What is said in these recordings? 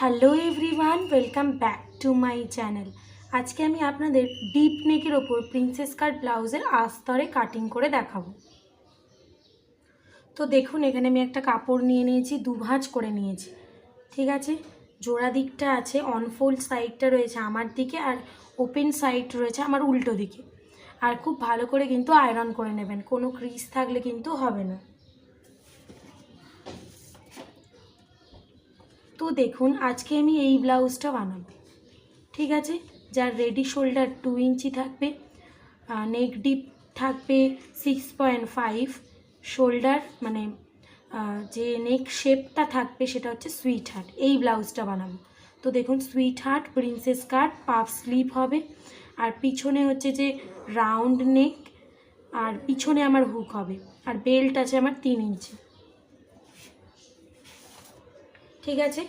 Hello everyone, welcome back to my channel. আজকে আমি আপনাদের ডিপ নেকের ওপর প্রিন্সেস কাট ব্লাউজের আস্তরে কাটিং করে দেখাবো। তো দেখুন, এখানে আমি একটা কাপড় নিয়ে নিয়েছি, দুভাঁজ করে নিয়েছি। ঠিক আছে, জোড়া দিকটা আছে, অনফোল্ড সাইডটা রয়েছে আমার দিকে আর ওপেন সাইড রয়েছে আমার উল্টো দিকে। আর খুব ভালো করে কিন্তু আয়রন করে নেবেন, কোনো ক্রিজ থাকলে কিন্তু হবে না। তো দেখুন, আজকে আমি এই ব্লাউজটা বানাবো। ঠিক আছে, যার রেডি শোল্ডার 2 ইঞ্চি থাকবে, নেক ডিপ থাকবে 6.5, শোল্ডার মানে যে নেক শেপটা থাকবে সেটা হচ্ছে সুইট হার্ট। এই ব্লাউজটা বানাবো। তো দেখুন, সুইট হার্ট প্রিন্সেস কাট, পাফ স্লিভ হবে, আর পিছনে হচ্ছে যে রাউন্ড নেক, আর পিছনে আমার হুক হবে, আর বেল্ট আছে আমার 3 ইঞ্চি। ঠিক আছে,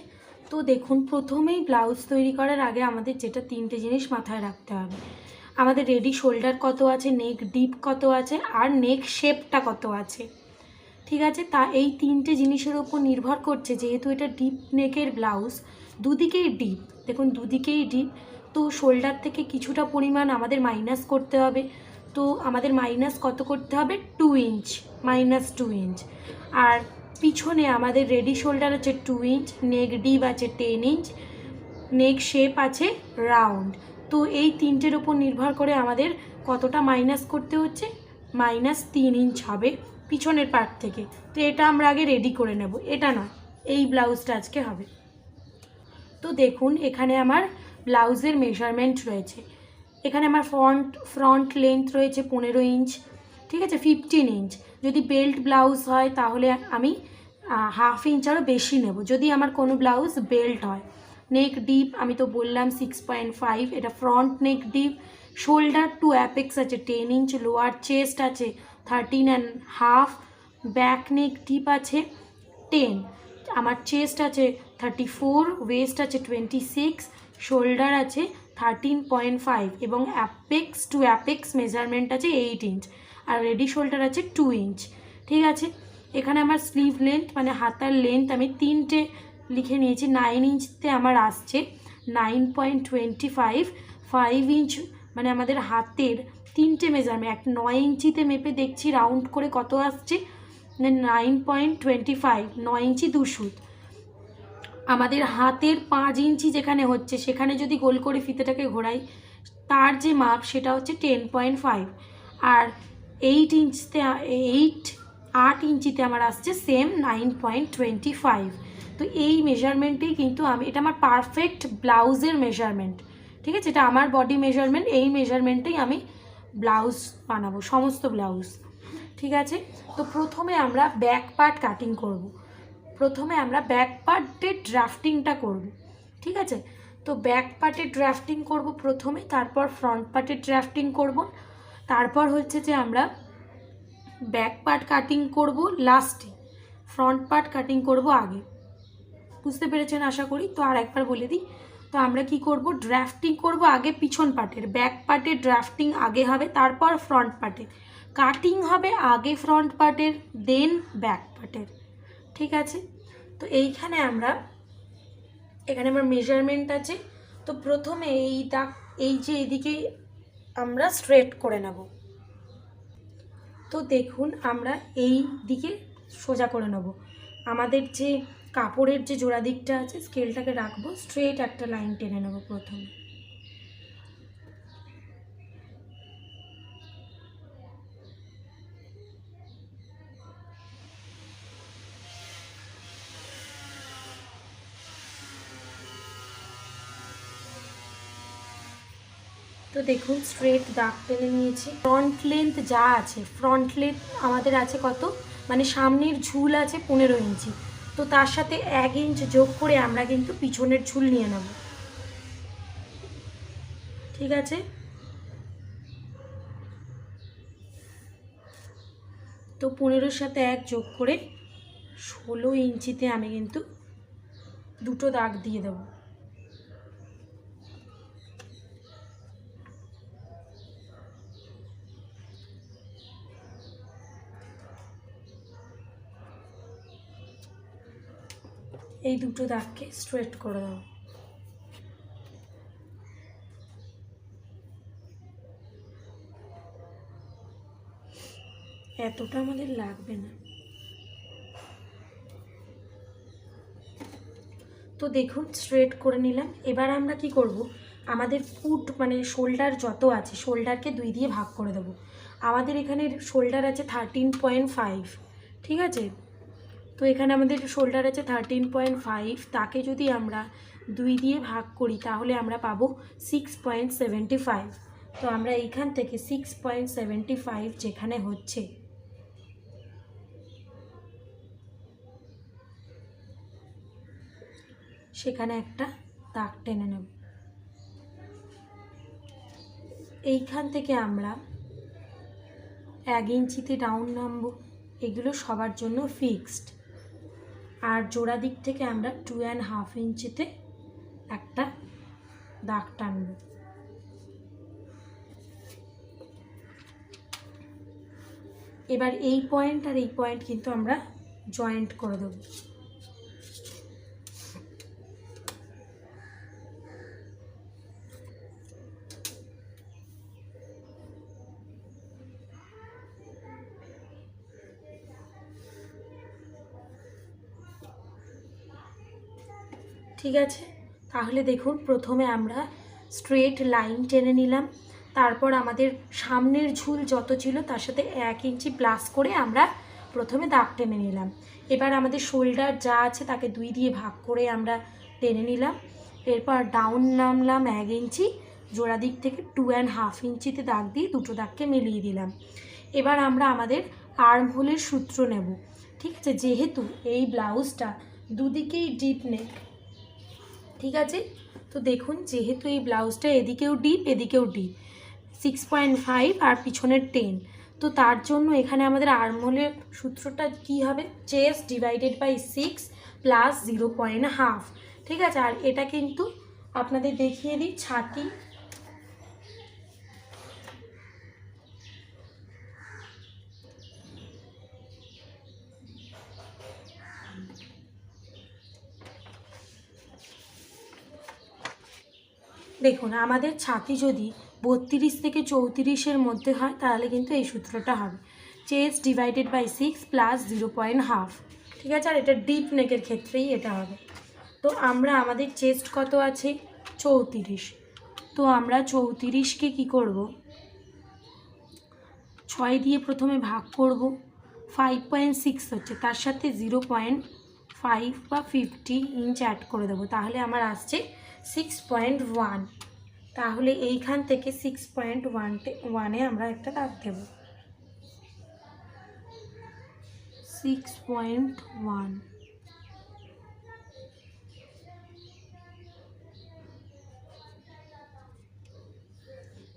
তো দেখুন, প্রথমেই ব্লাউজ তৈরি করার আগে আমাদের যেটা 3টে জিনিস মাথায় রাখতে হবে। আমাদের রেডি শোল্ডার কত আছে, নেক ডিপ কত আছে, আর নেক শেপটা কত আছে। ঠিক আছে, তা এই 3টে জিনিসের ওপর নির্ভর করছে। যেহেতু এটা ডিপ নেকের ব্লাউজ, দুদিকেই ডিপ, দেখুন দুদিকেই ডিপ, তো শোল্ডার থেকে কিছুটা পরিমাণ আমাদের মাইনাস করতে হবে। তো আমাদের মাইনাস কত করতে হবে, 2 ইঞ্চ, -2 ইঞ্চ। আর পিছনে আমাদের রেডি শোল্ডার আছে 2 ইঞ্চ, নেক ডিপ আছে 10 ইঞ্চ, নেক শেপ আছে রাউন্ড। তো এই 3টের ওপর নির্ভর করে আমাদের কতটা মাইনাস করতে হচ্ছে, -3 ইঞ্চ হবে পিছনের পার্ট থেকে। তো এটা আমরা আগে রেডি করে নেব, এটা না, এই ব্লাউজটা আজকে হবে। তো দেখুন, এখানে আমার ব্লাউজের মেজারমেন্ট রয়েছে। এখানে আমার ফ্রন্ট লেন্থ রয়েছে 15 ইঞ্চ। ঠিক আছে, 15 ইঞ্চ। যদি বেল্ট ব্লাউজ হয় তাহলে আমি হাফ ইঞ্চ আরও বেশি নেব, যদি আমার কোনো ব্লাউজ বেল্ট হয়। নেক ডিপ আমি তো বললাম 6.5, এটা ফ্রন্ট নেক ডিপ। শোল্ডার টু অ্যাপেক্স আছে 10 ইঞ্চ, লোয়ার চেস্ট আছে 13.5, ব্যাক নেক ডিপ আছে 10, আমার চেস্ট আছে 34, ওয়েস্ট আছে 26, শোল্ডার আছে 13.5 এবং অ্যাপেক্স টু অ্যাপেক্স মেজারমেন্ট আছে 8 ইঞ্চ, আর রেডি শোল্ডার আছে 2 ইঞ্চ। ঠিক আছে, এখানে আমার স্লিভ লেন্থ মানে হাতার লেন্থ আমি 3টে লিখে নিয়েছি। 9 ইঞ্চতে আমার আসছে 9.25, 5 ইঞ্চ মানে আমাদের হাতের 3টে মেজারমেন্ট, 9 ইঞ্চিতে মেপে দেখছি রাউন্ড করে কত আসছে, 9.25, 9 ইঞ্চি 2 সুত। আমাদের হাতের 5 ইঞ্চি যেখানে হচ্ছে সেখানে যদি গোল করে ফিতেটাকে ঘোরাই, তার যে মাপ সেটা হচ্ছে 10.5, আর 8 ইঞ্চিতে আমার আসছে সেম 9.25। তো এই মেজারমেন্টেই কিন্তু এটা আমার পারফেক্ট ব্লাউজের মেজারমেন্ট। ঠিক আছে, এটা আমার বডি মেজারমেন্ট, এই মেজারমেন্টেই আমি ব্লাউজ বানাবো, সমস্ত ব্লাউজ। ঠিক আছে, তো প্রথমে আমরা ব্যাক পার্ট কাটিং করব। প্রথমে আমরা ব্যাক পার্টের ড্রাফটিংটা করব। ঠিক আছে, তো ব্যাক পার্টের ড্রাফটিং করব প্রথমে, তারপর ফ্রন্ট পার্টের ড্রাফটিং করব, তারপর হচ্ছে যে আমরা ব্যাক পার্ট কাটিং করব লাস্টে, ফ্রন্ট পার্ট কাটিং করব আগে। বুঝতে পেরেছেন আশা করি। তো আর একবার বলে দিই, তো আমরা কি করব, ড্রাফটিং করব আগে পিছন পার্টের, ব্যাক পার্টের ড্রাফটিং আগে হবে, তারপর ফ্রন্ট পার্টের কাটিং হবে, আগে ফ্রন্ট পার্টের দেন ব্যাক পার্টের। ঠিক আছে, তো এখানে আমার মেজারমেন্ট আছে। তো প্রথমে এই যে এদিকে আমরা স্ট্রেট করে নেব। তো দেখুন, আমরা এই দিকে সোজা করে নেব। আমাদের যে কাপড়ের যে জোড়া দিকটা আছে, স্কেলটাকে রাখবো, স্ট্রেট একটা লাইন টেনে নেব প্রথমে। তো দেখুন, স্ট্রেট দাগ টেনে নিয়েছি। ফ্রন্ট লেন্থ যা আছে, ফ্রন্ট লেন্থ আমাদের আছে কত, মানে সামনের ঝুল আছে 15 ইঞ্চি। তো তার সাথে 1 ইঞ্চ যোগ করে আমরা কিন্তু পিছনের ঝুল নিয়ে নেব। ঠিক আছে, তো 15-র সাথে 1 যোগ করে 16 ইঞ্চিতে আমি কিন্তু দুটো দাগ দিয়ে দেবো। এই দুটো দাগকে স্ট্রেট করে দাও। এতটা আমাদের লাগবে না। তো দেখুন স্ট্রেট করে নিলাম। এবার আমরা কি করব, আমাদের ফুট মানে শোল্ডার যত আছে শোল্ডারকে 2 দিয়ে ভাগ করে দেবো। আমাদের এখানে শোল্ডার আছে 13.5, ঠিক আছে? তো এখানে আমাদের শোল্ডার আছে 13.5, তাকে যদি আমরা 2 দিয়ে ভাগ করি তাহলে আমরা পাবো 6.75। তো আমরা এইখান থেকে 6.75 যেখানে হচ্ছে সেখানে একটা দাগ টেনে নেব। এইখান থেকে আমরা 1 ইঞ্চিতে ডাউন নামবো, এগুলো সবার জন্য ফিক্সড। আর জোড়া দিক থেকে আমরা 2.5 ইঞ্চিতে একটা দাগ টানব। এবার এই পয়েন্ট আর এই পয়েন্ট কিন্তু আমরা জয়েন্ট করে দেব। ঠিক আছে, তাহলে দেখুন প্রথমে আমরা স্ট্রেট লাইন টেনে নিলাম, তারপর আমাদের সামনের ঝুল যত ছিল তার সাথে 1 ইঞ্চি প্লাস করে আমরা প্রথমে দাগ টেনে নিলাম। এবার আমাদের শোল্ডার যা আছে তাকে 2 দিয়ে ভাগ করে আমরা টেনে নিলাম। এরপর ডাউন নামলাম 1 ইঞ্চি, জোড়া দিক থেকে 2.5 ইঞ্চিতে দাগ দিয়ে দুটো দাগকে মিলিয়ে দিলাম। এবার আমরা আমাদের আর্ম হোলের সূত্র নেব। ঠিক আছে, যেহেতু এই ব্লাউজটা দুদিকেই ডিপ নেক, ঠিক আছে? তো দেখুন যেহেতু এই ব্লাউজটা এদিকেও ডিপ এদিকেও ডিপ, 6.5 আর পিছনের 10, তো তার জন্য এখানে আমাদের আর্মহোলের সূত্রটা কি হবে, চেস্ট ডিভাইডেড বাই 6 প্লাস 0.5। ঠিক আছে, আর এটা কিন্তু আপনাদের দেখিয়ে দিই, ছাতি দেখুন আমাদের ছাতি যদি 32 থেকে 34-এর মধ্যে হয় তাহলে কিন্তু এই সূত্রটা হবে, চেস্ট ডিভাইডেড বাই 6 প্লাস 0.5। ঠিক আছে, আর এটা ডিপ নেকের ক্ষেত্রেই এটা হবে। তো আমরা আমাদের চেস্ট কত আছে 34, তো আমরা 34কে কি করব, 6 দিয়ে প্রথমে ভাগ করব, 5.6 হচ্ছে, তার সাথে 0.5 বা 50 ইঞ্চ অ্যাড করে দেবো, তাহলে আমার আসছে 6.1। তাহলে এইখান থেকে 6.1-এ আমরা একটা দাগ দেব, 6.1।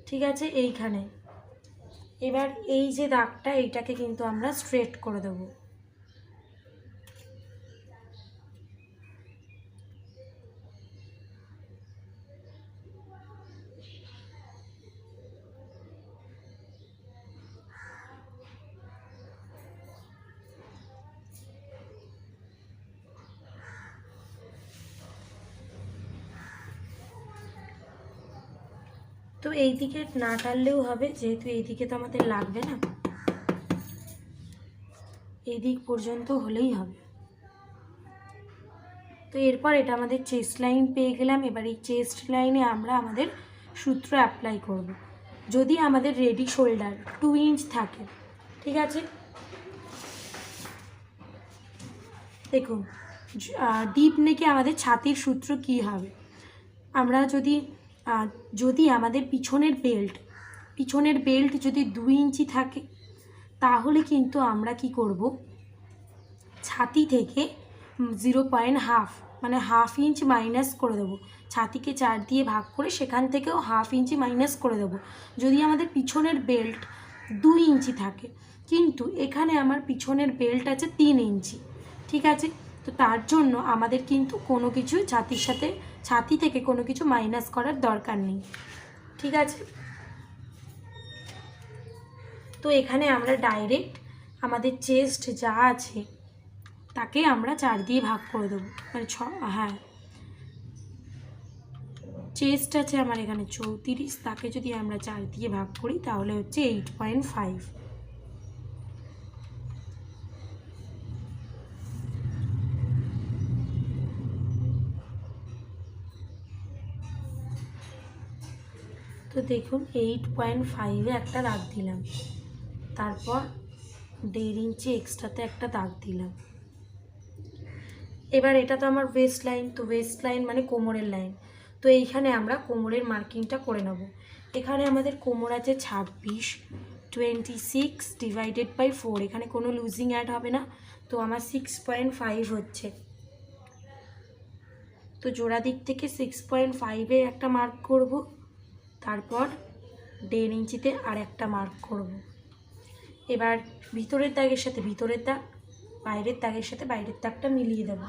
ঠিক আছে, এইখানে এবার এই যে দাগটা এইটাকে কিন্তু আমরা স্ট্রেট করে দেবো। তো এই দিকে না টানলেও হবে, যেহেতু এই দিকে তো আমাদের লাগবে না, এই দিক পর্যন্ত হলেই হবে। তো এরপর এটা আমাদের চেস্ট লাইন পেয়ে গেলাম। এবার এই চেস্ট লাইনে আমরা আমাদের সূত্র অ্যাপ্লাই করব। যদি আমাদের রেডি শোল্ডার 2 ইঞ্চ থাকে, ঠিক আছে, দেখুন ডিপ নেকে আমাদের ছাতির সূত্র কি হবে, আমরা যদি আমাদের পিছনের বেল্ট যদি 2 ইঞ্চি থাকে তাহলে কিন্তু আমরা কি করব, ছাতি থেকে 0.5 মানে 1/2 ইঞ্চ মাইনাস করে দেবো, ছাতিকে 4 দিয়ে ভাগ করে সেখান থেকেও 1/2 ইঞ্চি মাইনাস করে দেবো যদি আমাদের পিছনের বেল্ট 2 ইঞ্চি থাকে। কিন্তু এখানে আমার পিছনের বেল্ট আছে 3 ইঞ্চি, ঠিক আছে? তো তার জন্য আমাদের কিন্তু কোনো কিছু ছাতি থেকে কোনো কিছু মাইনাস করার দরকার নেই, ঠিক আছে? তো এখানে আমরা ডাইরেক্ট আমাদের চেস্ট যা আছে তাকে আমরা 4 দিয়ে ভাগ করে দেবো, মানে হ্যাঁ চেস্ট আছে আমার এখানে 34, তাকে যদি আমরা 4 দিয়ে ভাগ করি তাহলে হচ্ছে 8.5। তো দেখুন 8.5-এ একটা দাগ দিলাম, তারপর 1.5 ইঞ্চি এক্সট্রাতে একটা দাগ দিলাম। এবার এটা তো আমার ওয়েস্ট লাইন, তো ওয়েস্ট লাইন মানে কোমরের লাইন, তো এইখানে আমরা কোমরের মার্কিংটা করে নেব। এখানে আমাদের কোমর আছে 26, 26 ডিভাইডেড বাই 4, এখানে কোনো লুজিং অ্যাড হবে না, তো আমার 6.5 হচ্ছে। তো জোড়া দিক থেকে 6.5-এ একটা মার্ক করব, তারপর 1.5 ইঞ্চিতে আর একটা মার্ক করব। এবার ভিতরের দাগের সাথে ভিতরের দাগ, বাইরের দাগের সাথে বাইরের দাগটা মিলিয়ে দেব।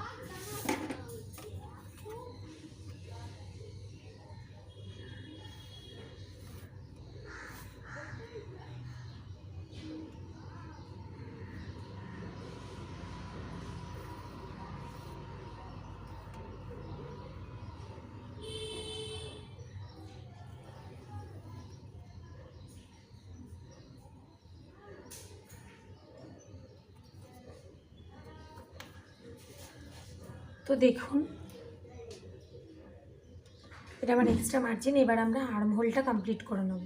তো দেখুন এটা আমার এক্সট্রা মার্জিন। এবার আমরা আর্ম হোলটা কমপ্লিট করে নেব।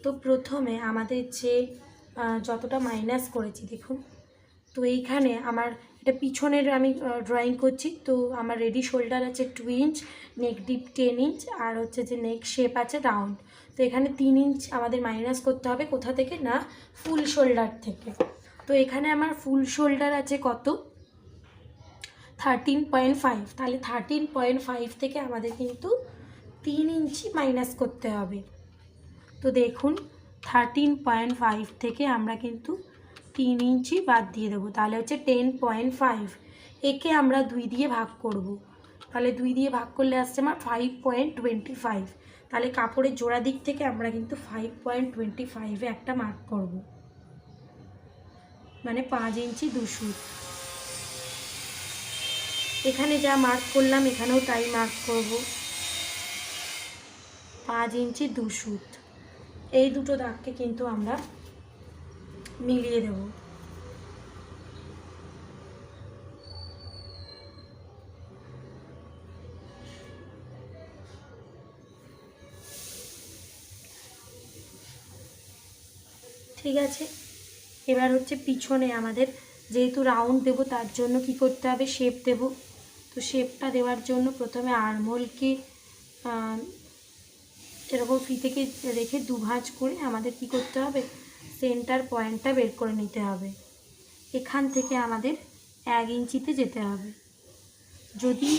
তো প্রথমে আমাদের যে যতটা মাইনাস করেছি দেখুন, তো এইখানে আমার এটা পিছনের আমি ড্রয়িং করছি, তো আমার রেডি শোল্ডার আছে 2 ইঞ্চ, নেক ডিপ 10 ইঞ্চ, আর হচ্ছে যে নেক শেপ আছে রাউন্ড। তো এখানে 3 ইঞ্চ আমাদের মাইনাস করতে হবে, কোথা থেকে না ফুল শোল্ডার থেকে। তো এখানে আমার ফুল শোল্ডার আছে কত 13.5, তাহলে 13.5 থেকে আমাদের কিন্তু 3 ইঞ্চি মাইনাস করতে হবে। তো দেখুন 13.5 থেকে আমরা কিন্তু 3 ইঞ্চি বাদ দিয়ে দেবো, তাহলে হচ্ছে 10.5। একে আমরা 2 দিয়ে ভাগ করব, তাহলে 2 দিয়ে ভাগ করলে আসছে আমার 5.25। তাহলে কাপড়ের জোড়া দিক থেকে আমরা কিন্তু 5.25-এ একটা মার্ক করব, মানে 5 ইঞ্চি 2 সুত। এখানে যা মার্ক করলাম এখানেও তাই মার্ক করব, 5 ইঞ্চি 2 সুত। এই দুটো দাগকে কিন্তু আমরা মিলিয়ে দেব। ঠিক আছে, এবার হচ্ছে পিছনে আমাদের যেহেতু রাউন্ড দেব তার জন্য কি করতে হবে, শেপ দেব। তো শেপটা দেওয়ার জন্য প্রথমে আর্মহোলকে এরকম থেকে রেখে দুভাঁজ করে আমাদের কি করতে হবে, সেন্টার পয়েন্টটা বের করে নিতে হবে। এখান থেকে আমাদের 1 ইঞ্চিতে যেতে হবে। যদি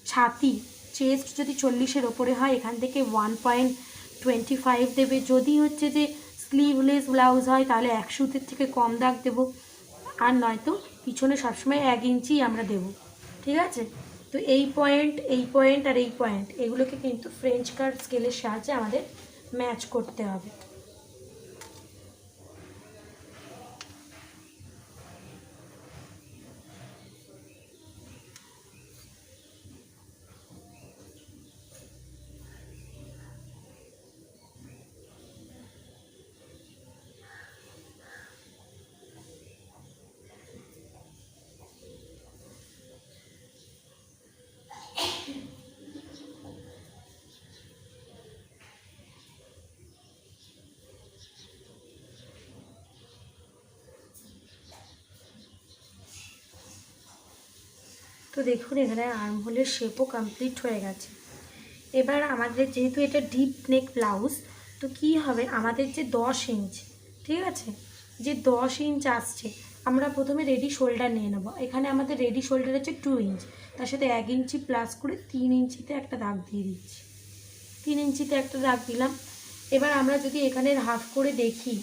ছাতি চেস্ট যদি 40-এর ওপরে হয় এখান থেকে 1.25 দেবে। যদি হচ্ছে যে স্লিভলেস ব্লাউজ হয় তাহলে 1 সুতের থেকে কম দাগ দেব, আর নয়তো পিছনে সবসময় 1 ইঞ্চি আমরা দেব। ঠিক আছে, তো এই পয়েন্ট আর এই পয়েন্ট এগুলোকে কিন্তু ফ্রেঞ্চ কার্ভ স্কেলের সাহায্যে আমাদের ম্যাচ করতে হবে। তো দেখুন এখানে আর্মহোলের শেপও কমপ্লিট হয়ে গেছে। এবার আমাদের যেহেতু এটা ডিপ নেক ব্লাউজ, তো কি হবে আমাদের যে 10 ইঞ্চ, ঠিক আছে, যে 10 ইঞ্চ আসছে আমরা প্রথমে রেডি শোল্ডার নিয়ে নেব। এখানে আমাদের রেডি শোল্ডার হচ্ছে 2 ইঞ্চ, তার সাথে 1 ইঞ্চি প্লাস করে 3 ইঞ্চিতে একটা দাগ দিয়ে দিচ্ছি। 3 ইঞ্চিতে একটা দাগ দিলাম। এবার আমরা যদি এখানের হাফ করে দেখি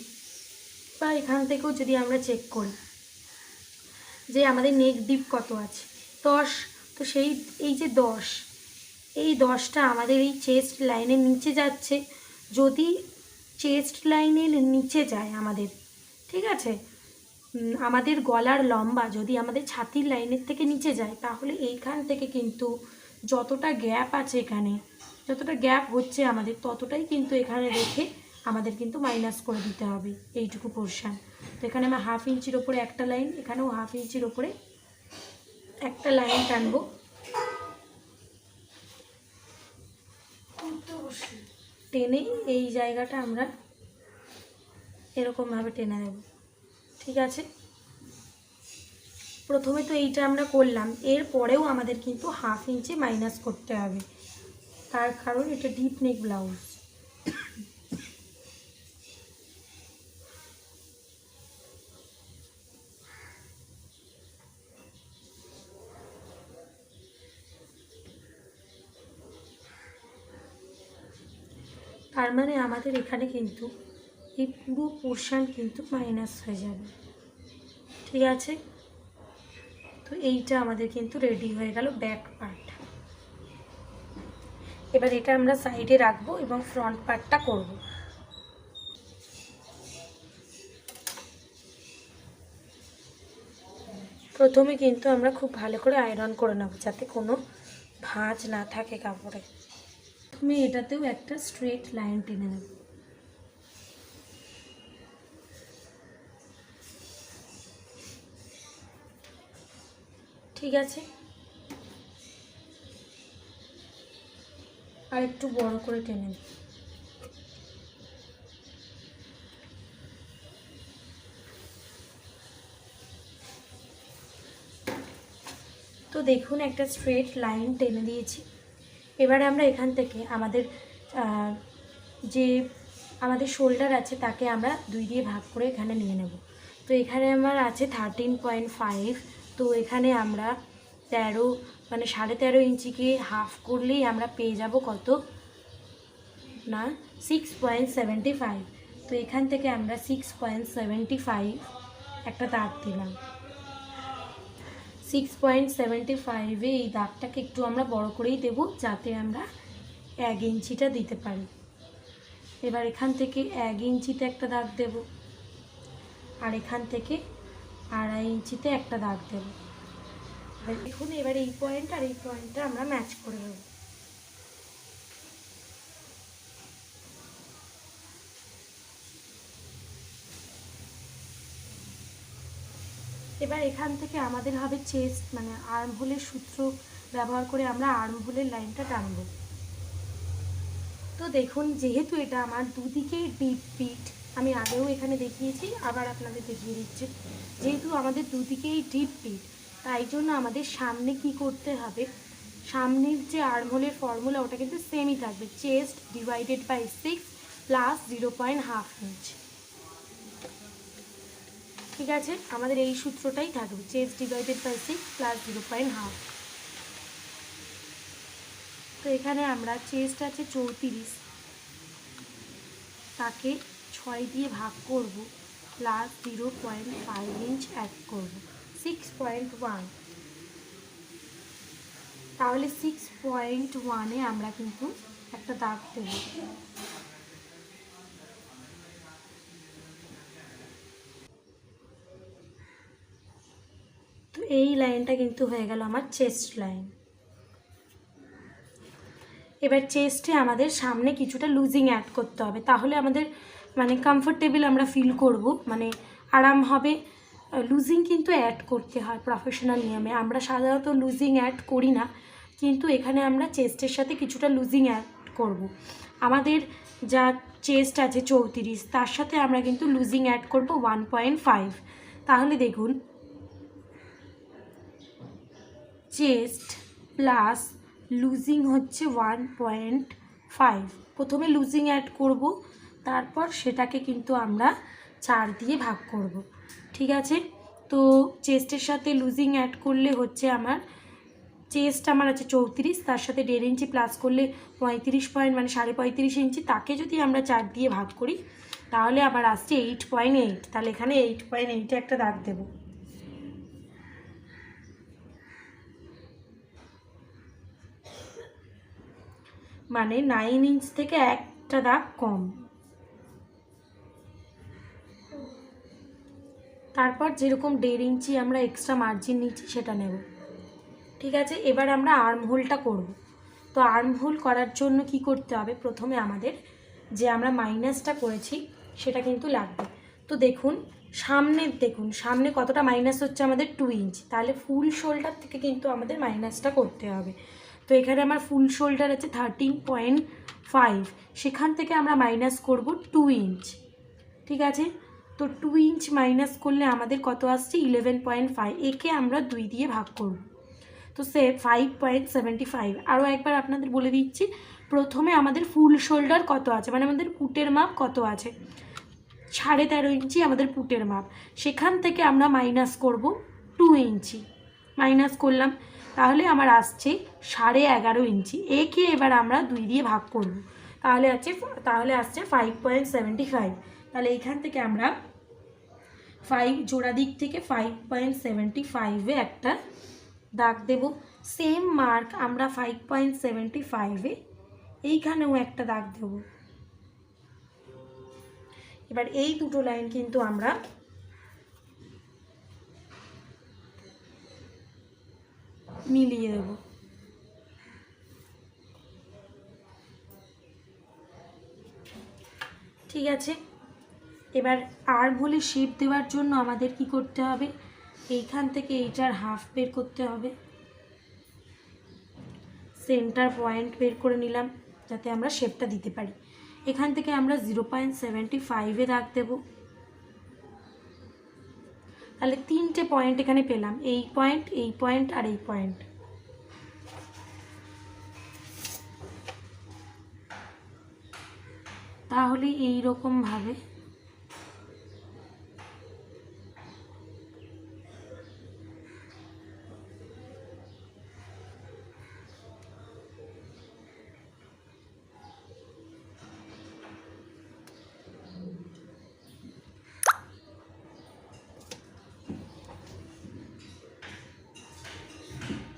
বা এখান থেকেও যদি আমরা চেক করি যে আমাদের নেক ডিপ কত আছে 10, তো সেই এই যে 10, এই 10টা আমাদের এই চেস্ট লাইনের নিচে যাচ্ছে। যদি চেস্ট লাইনের নিচে যায় আমাদের, ঠিক আছে, আমাদের গলার লম্বা যদি আমাদের ছাতির লাইনের থেকে নিচে যায়, তাহলে এইখান থেকে কিন্তু যতটা গ্যাপ আছে এখানে, যতটা গ্যাপ হচ্ছে আমাদের, ততটাই কিন্তু এখানে রেখে আমাদের কিন্তু মাইনাস করে দিতে হবে এইটুকু পোর্শান। তো এখানে আমরা 1/2 ইঞ্চির ওপরে একটা লাইন, এখানেও 1/2 ইঞ্চির ওপরে একটা লাইন টানবো। টেনে এই জায়গাটা আমরা এরকমভাবে টেনে দেব। ঠিক আছে, প্রথমে তো এইটা আমরা করলাম, এরপরেও আমাদের কিন্তু 1/2 ইঞ্চি মাইনাস করতে হবে, তার কারণ এটা ডিপ নেক ব্লাউজ। তার মানে আমাদের এখানে কিন্তু এই পুরো পোর্শান কিন্তু মাইনাস হয়ে যাবে। ঠিক আছে, তো এইটা আমাদের কিন্তু রেডি হয়ে গেল ব্যাক পার্ট। এবার এটা আমরা সাইডে রাখবো এবং ফ্রন্ট পার্টটা করব। প্রথমে কিন্তু আমরা খুব ভালো করে আয়রন করে নেব, যাতে কোনো ভাঁজ না থাকে কাপড়ে। প্রথমে এটাতেও একটা স্ট্রেট লাইন টেনে নেব। ঠিক আছে, আর একটু বড় করে টেনে নেব। তো দেখুন একটা স্ট্রেট লাইন টেনে দিয়েছি। এবারে আমরা এখান থেকে যে আমাদের শোল্ডার আছে তাকে আমরা 2 দিয়ে ভাগ করে এখানে নিয়ে নেব। তো এখানে আমার আছে 13.5, তো এখানে আমরা 13 মানে 13.5 ইঞ্চিকে হাফ করলেই আমরা পেয়ে যাব কত না 6.75। তো এখান থেকে আমরা 6.75 একটা দাগ দিলাম। 6.75-এ এই দাগটাকে একটু আমরা বড় করেই দেব, যাতে আমরা 1 ইঞ্চিটা দিতে পারি। এবার এখান থেকে 1 ইঞ্চিতে একটা দাগ দেব, আর এখান থেকে 2.5 ইঞ্চিতে একটা দাগ দেব। দেখুন এবার এই পয়েন্ট আর এই পয়েন্টটা আমরা ম্যাচ করে দেব। এবার এখান থেকে আমাদের হবে চেস্ট, মানে আর্ম হোলের সূত্র ব্যবহার করে আমরা আর্ম হোলের লাইনটা টানব। তো দেখুন যেহেতু এটা আমার দুদিকেই ডিপ পিট, আমি আগেও এখানে দেখিয়েছি, আবার আপনাদের দেখিয়ে দিচ্ছি। যেহেতু আমাদের দুদিকেই ডিপ পিট, তাই জন্য আমাদের সামনে কি করতে হবে, সামনের যে আর্ম হোলের ফর্মুলা ওটা কিন্তু সেমই থাকবে, chest divided by 6 plus 0.5 inch. ঠিক আছে, আমাদের এই সূত্রটাই থাকবে, চেস্ট ডিভাইডেড বাই 6 প্লাস 0.5। তো এখানে আমরা চেস্ট আছে 34, তাকে 6 দিয়ে ভাগ করব, প্লাস 0.5 ইঞ্চ অ্যাড করব, 6.1। তাহলে 6.1-এ আমরা কিন্তু একটা দাগ দেব। তো এই লাইনটা কিন্তু হয়ে গেল আমার চেস্ট লাইন। এবার চেস্টে আমাদের সামনে কিছুটা লুজিং অ্যাড করতে হবে, তাহলে আমাদের মানে কমফোর্টেবল আমরা ফিল করব, মানে আরাম হবে। লুজিং কিন্তু অ্যাড করতে হয় প্রফেশনাল নিয়মে, আমরা সাধারণত লুজিং অ্যাড করি না, কিন্তু এখানে আমরা চেস্টের সাথে কিছুটা লুজিং অ্যাড করব। আমাদের যা চেস্ট আছে 34, তার সাথে আমরা কিন্তু লুজিং অ্যাড করব 1.5। তাহলে দেখুন চেস্ট প্লাস লুজিং হচ্ছে 1.5। প্রথমে লুজিং অ্যাড করব, তারপর সেটাকে কিন্তু আমরা 4 দিয়ে ভাগ করব। ঠিক আছে, তো চেস্টের সাথে লুজিং অ্যাড করলে হচ্ছে আমার চেস্ট আমার আছে 34, তার সাথে 1.5 ইঞ্চি প্লাস করলে 35 পয়েন্ট মানে 35.5 ইঞ্চি, তাকে যদি আমরা 4 দিয়ে ভাগ করি তাহলে আবার আসছে 8.8। তাহলে এখানে 8.8-এ একটা দাগ দেব। মানে 9 ইঞ্চ থেকে একটা দাগ কম। তারপর যেরকম 1.5 ইঞ্চি আমরা এক্সট্রা মার্জিন নিচ্ছি সেটা নেব। ঠিক আছে, এবার আমরা আর্ম হোলটা করব। তো আর্ম হোল করার জন্য কি করতে হবে, প্রথমে আমাদের যে আমরা মাইনাসটা করেছি সেটা কিন্তু লাগবে। তো দেখুন সামনে কতটা মাইনাস হচ্ছে আমাদের 2 ইঞ্চি, তাহলে ফুল শোল্ডার থেকে কিন্তু আমাদের মাইনাসটা করতে হবে। তো এখানে আমার ফুল শোল্ডার আছে 13.5, সেখান থেকে আমরা মাইনাস করব 2 ইঞ্চ। ঠিক আছে, তো 2 ইঞ্চ মাইনাস করলে আমাদের কত আসছে 11.5, একে আমরা 2 দিয়ে ভাগ করব। তো 5.75। আরও একবার আপনাদের বলে দিচ্ছি, প্রথমে আমাদের ফুল শোল্ডার কত আছে, মানে আমাদের পুটের মাপ কত আছে 13.5 ইঞ্চি আমাদের পুটের মাপ, সেখান থেকে আমরা মাইনাস করব 2 ইঞ্চি। মাইনাস করলাম, তাহলে আমার আসছে 11.5 ইঞ্চি, একে এবার আমরা 2 দিয়ে ভাগ করব, তাহলে আসছে 5.75। তাহলে এইখান থেকে আমরা 5 জোড়া দিক থেকে 5.75-এ একটা দাগ দেব। সেম মার্ক আমরা 5.75-এ এইখানেও একটা দাগ দেব। এবার এই দুটো লাইন কিন্তু আমরা মিলিয়ে দেব। ঠিক আছে, এবার আর্ম হোলে শেপ দেওয়ার জন্য আমাদের কি করতে হবে, এইখান থেকে এইটার হাফ বের করতে হবে, সেন্টার পয়েন্ট বের করে নিলাম যাতে আমরা শেপটা দিতে পারি। এখান থেকে আমরা 0.75-এ দাগ দেব। তাহলে 3টে পয়েন্ট এখানে পেলাম, এই পয়েন্ট আর এই পয়েন্ট। তাহলে এইরকমভাবে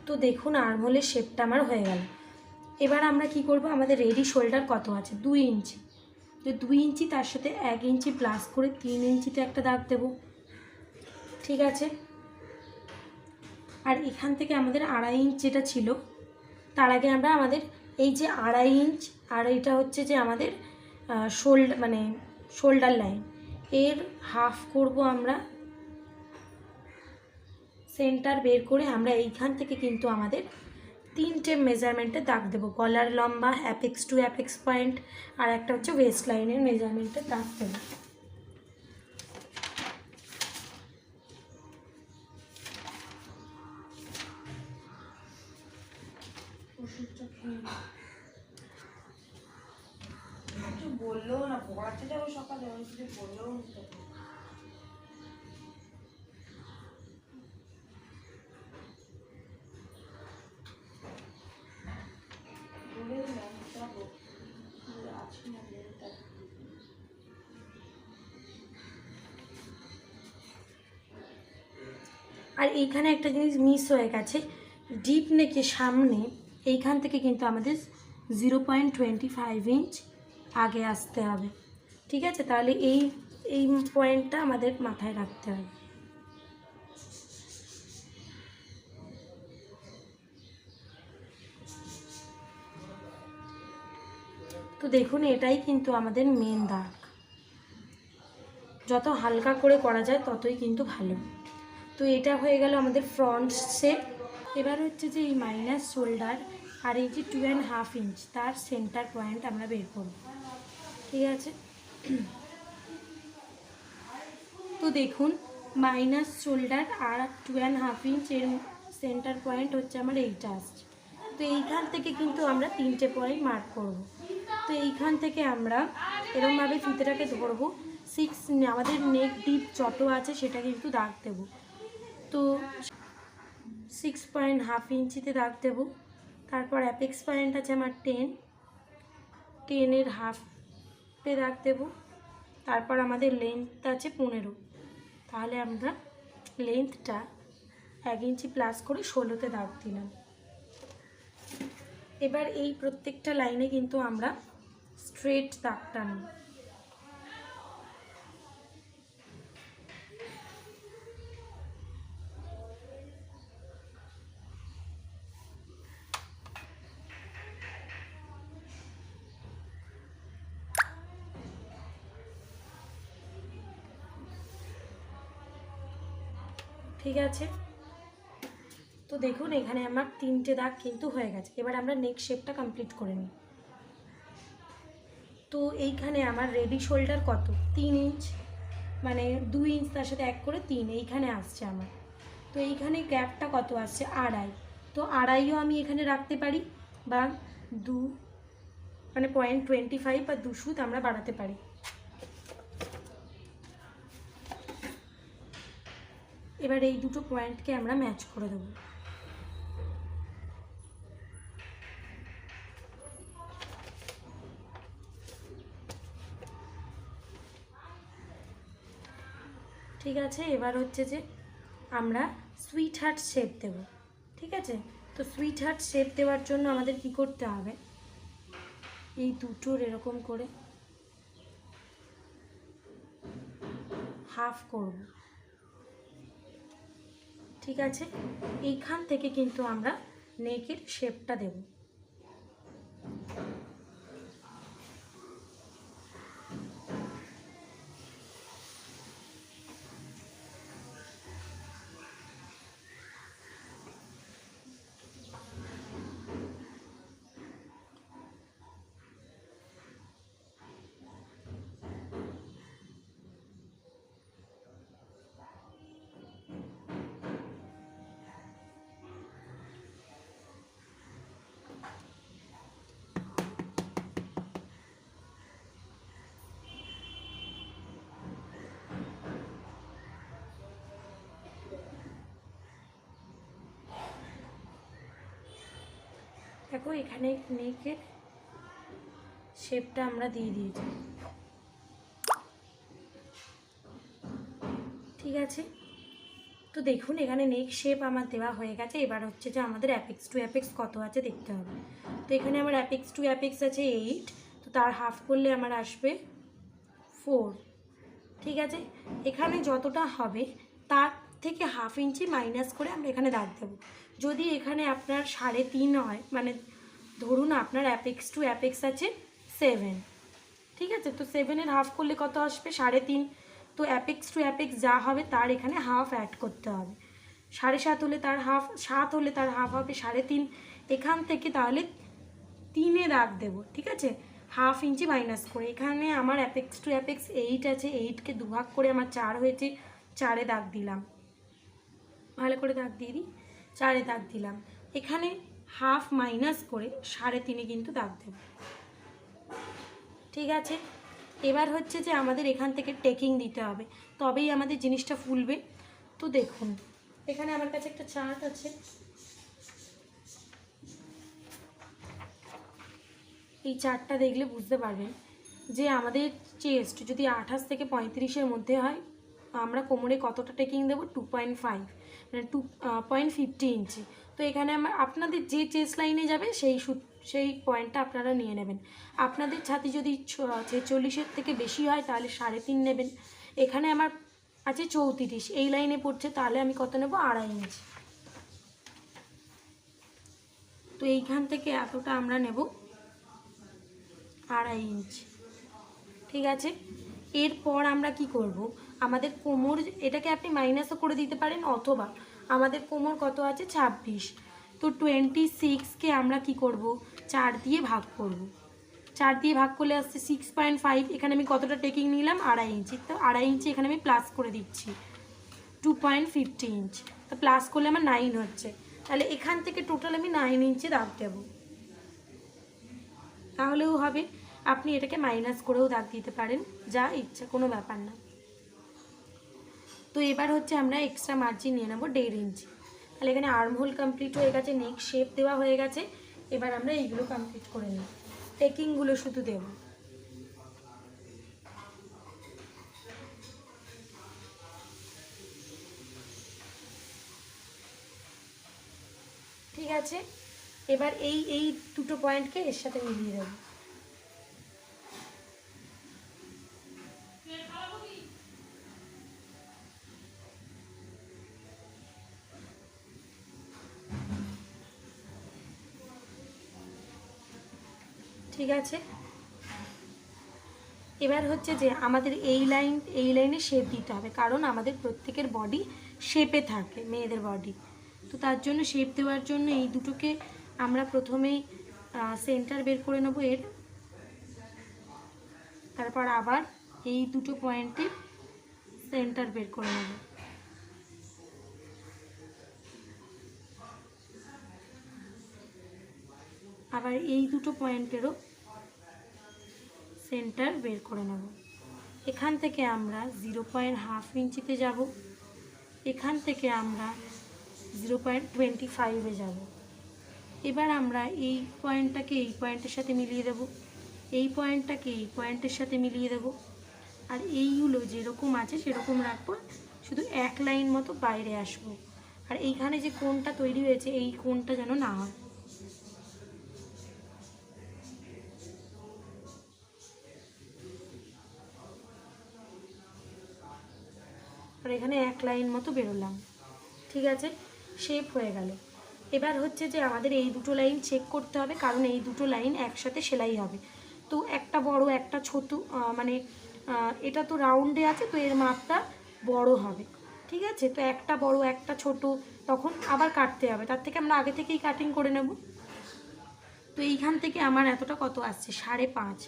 তো দেখুন আর্মহোলের শেপটা আমার হয়ে গেল। এবার আমরা কি করব, আমাদের রেডি শোল্ডার কত আছে 2 ইঞ্চি, যে 2 ইঞ্চি তার সাথে 1 ইঞ্চি প্লাস করে 3 ইঞ্চিতে একটা দাগ দেব। ঠিক আছে, আর এখান থেকে আমাদের 2.5 ইঞ্চ যেটা ছিল, তার আগে আমরা আমাদের এই যে 2.5 ইঞ্চ আর এটা হচ্ছে যে আমাদের শোল্ডার লাইন, এর হাফ করব আমরা, সেন্টার বের করে আমরা এইখান থেকে কিন্তু আমাদের 3টে মেজারমেন্টে দাগ দেবো, গলার লম্বা, অ্যাপেক্স টু অ্যাপেক্স পয়েন্ট, আর একটা হচ্ছে ওয়েস্ট লাইনের মেজারমেন্টে দাগ দেবো। বললো না পড়াতে যাবো সকালে, কিছু বললো না। আর এইখানে একটা জিনিস মিস হয়ে গেছে, ডিপ নেকের সামনে এইখান থেকে কিন্তু আমাদের 0.25 ইঞ্চ আগে আসতে হবে। ঠিক আছে, তাহলে এই পয়েন্টটা আমাদের মাথায় রাখতে হবে। তো দেখুন এটাই কিন্তু আমাদের মেন দাগ, যত হালকা করে করা যায় ততই কিন্তু ভালো। তো এটা হয়ে গেল আমাদের ফ্রন্ট শেপ। এবার হচ্ছে যে এই মাইনাস শোল্ডার আর এই যে 2.5 ইঞ্চ তার সেন্টার পয়েন্ট আমরা বের করব। ঠিক আছে, তো দেখুন মাইনাস শোল্ডার আর 2.5 ইঞ্চ এর সেন্টার পয়েন্ট হচ্ছে আমার এইটা আসছে। তো এইখান থেকে কিন্তু আমরা 3টে পয়েন্ট মার্ক করব। তো এইখান থেকে আমরা এরকমভাবে ফিতেটাকে ধরবো, আমাদের নেক ডিপ যত আছে সেটা কিন্তু দাগ দেব। তো 6.5 ইঞ্চিতে দাগ দেব। তারপর অ্যাপেক্স পয়েন্ট আছে আমার 10-এর হাফে দাগ দেব। তারপর আমাদের লেন্থ আছে 15, তাহলে আমরা লেন্থটা 1 ইঞ্চি প্লাস করে 16তে দাগ দিলাম। এবার এই প্রত্যেকটা লাইনে কিন্তু আমরা স্ট্রেট দাগ টানব। ঠিক আছে, তো দেখুন এখানে আমার 3টে দাগ কিন্তু হয়ে গেছে। এবার আমরা নেক শেপটা কমপ্লিট করে নিই। তো এইখানে আমার রেডি শোল্ডার কত, 3 ইঞ্চ, মানে 2 ইঞ্চ তার সাথে 1 করে 3 এইখানে আসছে আমার। তো এইখানে গ্যাপটা কত আসছে, 2.5। তো 2.5ও আমি এখানে রাখতে পারি, বা 2 মানে 0.25 বা 2 সুত আমরা বাড়াতে পারি। এবার এই দুটো পয়েন্টকে আমরা ম্যাচ করে দেবো। ঠিক আছে, এবার হচ্ছে যে আমরা সুইট হার্ট শেপ দেব। ঠিক আছে, তো সুইট হার্ট শেপ দেওয়ার জন্য আমাদের কি করতে হবে, এই দুটোর এরকম করে হাফ করব। ঠিক আছে, এইখান থেকে কিন্তু আমরা নেকের শেপটা দেব। দেখো এখানে নেকের শেপটা আমরা দিয়ে দিয়েছি। ঠিক আছে, তো দেখুন এখানে নেক শেপ আমার দেওয়া হয়ে গেছে। এবার হচ্ছে যে আমাদের অ্যাপেক্স টু অ্যাপেক্স কত আছে দেখতে হবে। তো এখানে আমার অ্যাপেক্স টু অ্যাপেক্স আছে 8, তো তার হাফ করলে আমার আসবে 4। ঠিক আছে, এখানে যতটা হবে তার থেকে হাফ ইঞ্চি মাইনাস করে আমরা এখানে দাগ দেবো। যদি এখানে আপনার 3.5 হয়, মানে ধরুন আপনার অ্যাপেক্স টু অ্যাপেক্স আছে 7, ঠিক আছে, তো 7-এর হাফ করলে কত আসবে, 3.5। তো অ্যাপেক্স টু অ্যাপেক্স যা হবে তার এখানে হাফ অ্যাড করতে হবে। 7.5 হলে তার হাফ, 7 হলে তার হাফ হবে 3.5। এখান থেকে তাহলে 3-এ দাগ দেবো। ঠিক আছে, হাফ ইঞ্চি মাইনাস করে। এখানে আমার অ্যাপেক্স টু অ্যাপেক্স 8 আছে, 8কে দুভাগ করে আমার 4 হয়েছে, 4-এ দাগ দিলাম। ভালো করে দাগ দিয়ে দিই, 4-এ দাগ দিলাম। এখানে হাফ মাইনাস করে 3.5-এ কিন্তু দাগ দেব। ঠিক আছে, এবার হচ্ছে যে আমাদের এখান থেকে টেকিং দিতে হবে, তবেই আমাদের জিনিসটা ফুলবে। তো দেখুন এখানে আমার কাছে একটা চার্ট আছে, এই চার্টটা দেখলে বুঝতে পারবেন যে আমাদের চেস্ট যদি 28 থেকে 35-এর মধ্যে হয়, আমরা কোমরে কতটা টেকিং দেবো, 2.5, মানে 2.50 ইঞ্চি। তো এখানে আপনাদের যে চেস্ট লাইনে যাবে সেই পয়েন্টটা আপনারা নিয়ে নেবেন। আপনাদের ছাতি যদি 46-এর থেকে বেশি হয় তাহলে 3.5 নেবেন। এখানে আমার আছে 34, এই লাইনে পড়ছে, তাহলে আমি কত নেব, 2.5 ইঞ্চি। তো এইখান থেকে এতটা আমরা নেব 2.5 ইঞ্চি। ঠিক আছে, এরপর আমরা কি করব, আমাদের কোমর, এটাকে আপনি মাইনাসও করে দিতে পারেন, অথবা আমাদের কোমর কত আছে 26, তো 26কে আমরা কি করব, 4 দিয়ে ভাগ করব। 4 দিয়ে ভাগ করলে আসছে 6.5। এখানে আমি কতটা টেকিং নিলাম, 2.5 ইঞ্চি। তো 2.5 ইঞ্চি এখানে আমি প্লাস করে দিচ্ছি, 2.50 ইঞ্চ। তো প্লাস করলে আমার 9 হচ্ছে, তাহলে এখান থেকে টোটাল আমি 9 ইঞ্চি দাগ দেব, তাহলেও হবে। আপনি এটাকে মাইনাস করেও দাগ দিতে পারেন, যা ইচ্ছা, কোনো ব্যাপার না। তো এবার হচ্ছে আমরা এক্সট্রা মার্জিন নিয়ে নেবো 1.5 ইঞ্চি। তাহলে এখানে আর্ম হোল কমপ্লিট হয়ে গেছে, নেক শেপ দেওয়া হয়ে গেছে। এবার আমরা এইগুলো কমপ্লিট করে নিই, টেকিংগুলো শুধু দেব। ঠিক আছে, এবার এই দুটো পয়েন্টকে এর সাথে মিলিয়ে দেবো। ঠিক আছে, এবার হচ্ছে যে আমাদের এই লাইনে শেপ দিতে হবে, কারণ আমাদের প্রত্যেকের বডি শেপে থাকে মেয়েদের বডি। তো তার জন্য শেপ দেওয়ার জন্য এই দুটোকে আমরা প্রথমেই সেন্টার বের করে নেবো এর, তারপর আবার এই দুটো পয়েন্টে সেন্টার বের করে নেব। আবার এই দুটো পয়েন্টেরও সেন্টার বের করে নেব। এখান থেকে আমরা 0.5 ইঞ্চিতে যাব, এখান থেকে আমরা 0.25-এ যাব। এবার আমরা এই পয়েন্টটাকে এই পয়েন্টের সাথে মিলিয়ে দেব, এই পয়েন্টটাকে এই পয়েন্টের সাথে মিলিয়ে দেব, আর এইগুলো যেরকম আছে সেরকম রাখবো, শুধু এক লাইন মতো বাইরে আসবো। আর এইখানে যে কোণটা তৈরি হয়েছে এই কোণটা যেন না হয়। আর এখানে এক লাইন মতো বেরোলাম, ঠিক আছে, শেপ হয়ে গেল। এবার হচ্ছে যে আমাদের এই দুটো লাইন চেক করতে হবে, কারণ এই দুটো লাইন একসাথে সেলাই হবে। তো একটা বড় একটা ছোট, মানে এটা তো রাউন্ডে আছে, তো এর মাপটা বড় হবে, ঠিক আছে। তো একটা বড় একটা ছোট তখন আবার কাটতে হবে, তার থেকে আমরা আগে থেকেই কাটিং করে নেব। তো এইখান থেকে আমার এতটা কত আসছে 5.5,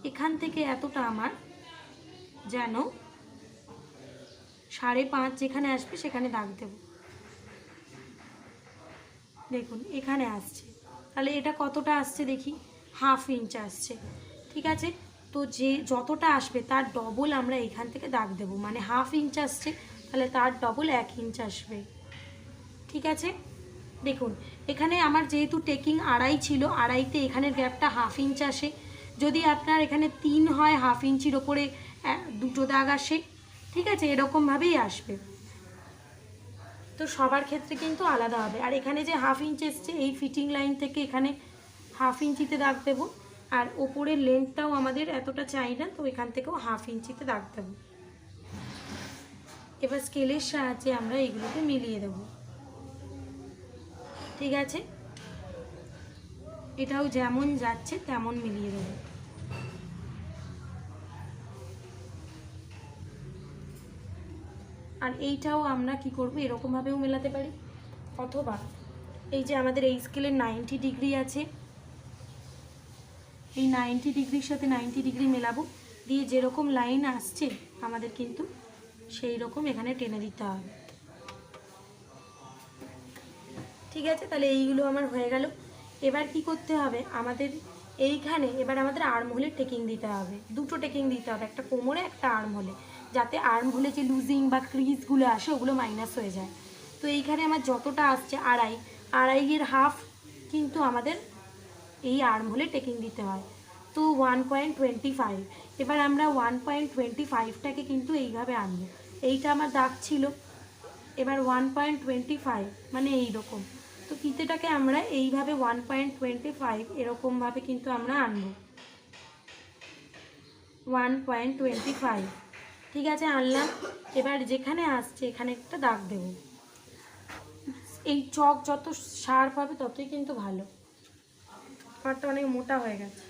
এখান থেকে এতটা আমার যেন 5.5 যেখানে আসবে সেখানে দাগ দেব। দেখুন এখানে আসছে, তাহলে এটা কতটা আসছে দেখি, 1/2 ইঞ্চ আসছে, ঠিক আছে। তো যে যতটা আসবে তার ডবল আমরা এখান থেকে দাগ দেব, মানে 1/2 ইঞ্চ আসছে তাহলে তার ডবল 1 ইঞ্চ আসবে, ঠিক আছে। দেখুন এখানে আমার যেহেতু টেকিং 2.5 ছিল, 2.5-তে এখানের গ্যাপটা 1/2 ইঞ্চ আসে। যদি আপনার এখানে 3 হয় 1/2 ইঞ্চির ওপরে দুটো দাগ আসে, ঠিক আছে, এরকমভাবেই আসবে। তো সবার ক্ষেত্রে কিন্তু আলাদা হবে। আর এখানে যে 1/2 ইঞ্চ এসছে এই ফিটিং লাইন থেকে এখানে 1/2 ইঞ্চিতে দাগ দেবো, আর ওপরের লেন্থটাও আমাদের এতটা চাই না, তো এখান থেকেও 1/2 ইঞ্চিতে দাগ দেবো। এবার স্কেলের সাহায্যে আমরা এগুলোকে মিলিয়ে দেব, ঠিক আছে। এটাও যেমন যাচ্ছে তেমন মিলিয়ে দেব। আর এইটাও আমরা কি করব, এরকমভাবেও মেলাতে পারি, অথবা এই যে আমাদের এই স্কেলের 90 ডিগ্রি আছে, এই 90 ডিগ্রির সাথে 90 ডিগ্রি মেলাবো, দিয়ে যেরকম লাইন আসছে আমাদের কিন্তু সেই রকম এখানে টেনে দিতে হবে, ঠিক আছে। তাহলে এইগুলো আমার হয়ে গেল। এবার কি করতে হবে আমাদের, এইখানে এবার আমাদের আর্মহোলের টেকিং দিতে হবে, দুটো টেকিং দিতে হবে, একটা কোমরে একটা আর্মহোলে, যাতে আর্মহোলে যে লুজিং বা ক্রিজগুলো আসে ওগুলো মাইনাস হয়ে যায়। তো এইখানে আমার যতটা আসছে 2.5, 2.5-এর হাফ কিন্তু আমাদের এই আর্মহোলে টেকিং দিতে হয়। তো 1.25, এবার আমরা 1.25টাকে কিন্তু এইভাবে আনবো, এইটা আমার দাগ ছিল, এবার 1.25 মানে এইরকম। তো ফিতেটাকে আমরা এইভাবে 1.25 এরকমভাবে কিন্তু আমরা আনবো, 1.25, ঠিক আছে, আনলাম। এবার যেখানে আসছে এখানে একটা দাগ দেব। এই চক যত শার্প হবে ততই কিন্তু ভালো, আমারটা অনেক মোটা হয়ে গেছে।